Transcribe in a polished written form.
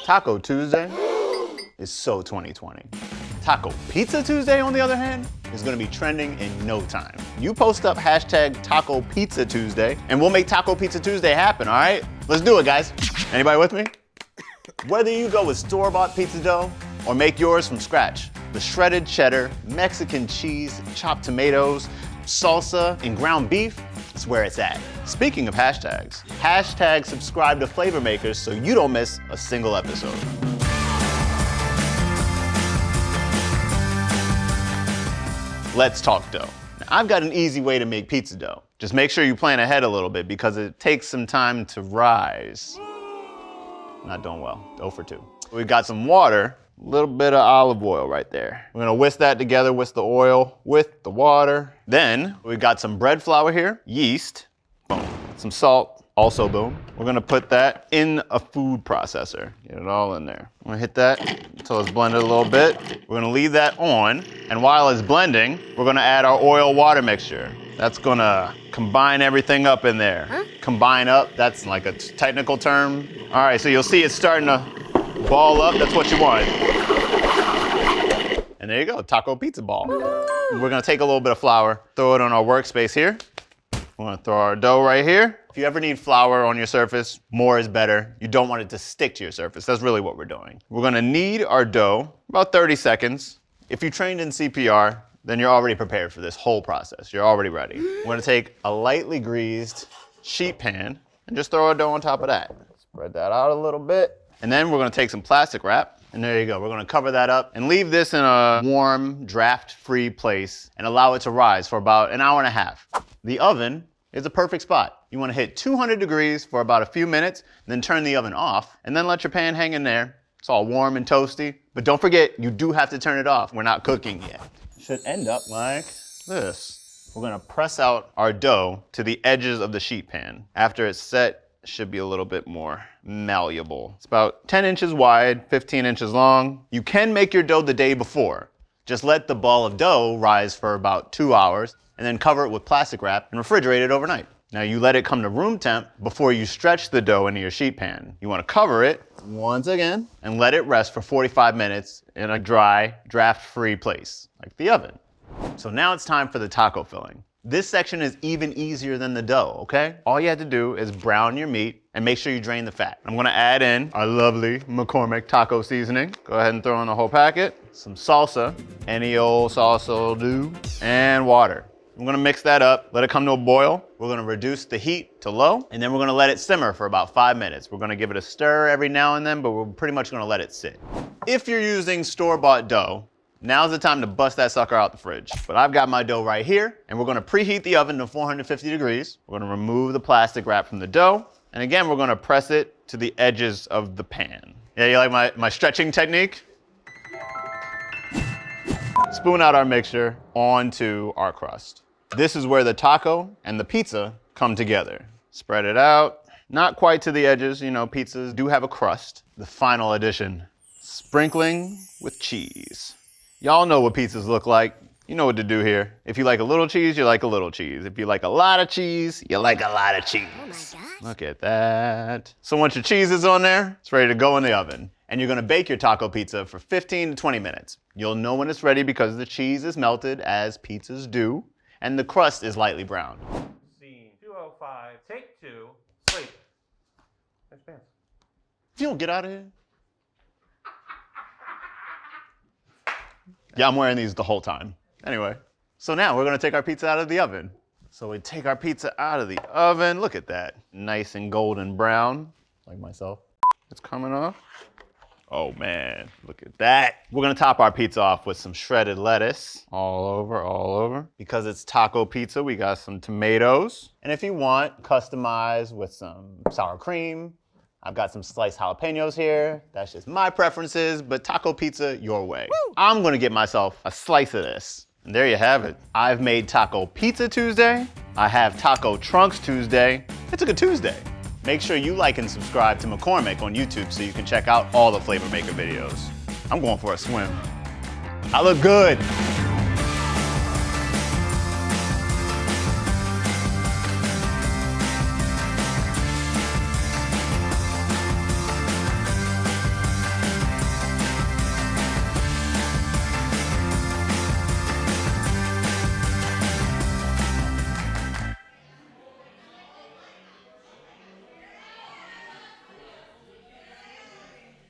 Taco Tuesday is so 2020. Taco Pizza Tuesday, on the other hand, is gonna be trending in no time. You post up hashtag Taco Pizza Tuesday, and we'll make Taco Pizza Tuesday happen, all right? Let's do it, guys. Anybody with me? Whether you go with store-bought pizza dough or make yours from scratch, the shredded cheddar, Mexican cheese, chopped tomatoes, salsa, and ground beef is where it's at. Speaking of hashtags, hashtag subscribe to Flavor Makers so you don't miss a single episode. Let's talk dough. Now, I've got an easy way to make pizza dough. Just make sure you plan ahead a little bit because it takes some time to rise. Not doing well, 0 for 2. We've got some water, a little bit of olive oil right there. We're gonna whisk that together with the oil, with the water. Then we've got some bread flour here, yeast, boom. Some salt, also boom. We're gonna put that in a food processor. Get it all in there. I'm gonna hit that until it's blended a little bit. We're gonna leave that on, and while it's blending, we're gonna add our oil water mixture. That's gonna combine everything up in there. Huh? Combine up, that's like a technical term. All right, so you'll see it's starting to ball up, that's what you want. And there you go, taco pizza ball. We're gonna take a little bit of flour, throw it on our workspace here. We're gonna throw our dough right here. If you ever need flour on your surface, more is better. You don't want it to stick to your surface. That's really what we're doing. We're gonna knead our dough about 30 seconds. If you trained in CPR, then you're already prepared for this whole process. You're already ready. We're gonna take a lightly greased sheet pan and just throw our dough on top of that. Spread that out a little bit. And then we're gonna take some plastic wrap, and there you go. We're gonna cover that up and leave this in a warm, draft-free place and allow it to rise for about an hour and a half. The oven is a perfect spot. You wanna hit 200 degrees for about a few minutes, then turn the oven off, and then let your pan hang in there. It's all warm and toasty, but don't forget, you do have to turn it off. We're not cooking yet. Should end up like this. We're gonna press out our dough to the edges of the sheet pan. After it's set, it should be a little bit more malleable. It's about 10 inches wide, 15 inches long. You can make your dough the day before. Just let the ball of dough rise for about 2 hours and then cover it with plastic wrap and refrigerate it overnight. Now you let it come to room temp before you stretch the dough into your sheet pan. You wanna cover it once again and let it rest for 45 minutes in a dry, draft-free place, like the oven. So now it's time for the taco filling. This section is even easier than the dough, okay? All you have to do is brown your meat and make sure you drain the fat. I'm gonna add in our lovely McCormick taco seasoning. Go ahead and throw in the whole packet. Some salsa, any old salsa will do, and water. I'm gonna mix that up, let it come to a boil. We're gonna reduce the heat to low, and then we're gonna let it simmer for about 5 minutes. We're gonna give it a stir every now and then, but we're pretty much gonna let it sit. If you're using store-bought dough, now's the time to bust that sucker out the fridge. But I've got my dough right here, and we're gonna preheat the oven to 450 degrees. We're gonna remove the plastic wrap from the dough, and again, we're gonna press it to the edges of the pan. Yeah, you like my stretching technique? Spoon out our mixture onto our crust. This is where the taco and the pizza come together. Spread it out, not quite to the edges, you know, pizzas do have a crust. The final addition, sprinkling with cheese. Y'all know what pizzas look like. You know what to do here. If you like a little cheese, you like a little cheese. If you like a lot of cheese, you like a lot of cheese. Oh my gosh. Look at that. So once your cheese is on there, it's ready to go in the oven. And you're gonna bake your taco pizza for 15 to 20 minutes. You'll know when it's ready because the cheese is melted, as pizzas do, and the crust is lightly browned. Scene 205, take 2, sleep. Nice pants. If you don't get out of here. Yeah, I'm wearing these the whole time. Anyway, so now we're gonna take our pizza out of the oven. So we take our pizza out of the oven. Look at that, nice and golden brown, like myself. It's coming off. Oh man, look at that. We're gonna top our pizza off with some shredded lettuce. All over. Because it's taco pizza, we got some tomatoes. And if you want, customize with some sour cream. I've got some sliced jalapenos here. That's just my preferences, but taco pizza, your way. Woo! I'm gonna get myself a slice of this. And there you have it. I've made Taco Pizza Tuesday. I have Taco Trunks Tuesday. It's a good Tuesday. Make sure you like and subscribe to McCormick on YouTube so you can check out all the Flavor Maker videos. I'm going for a swim. I look good.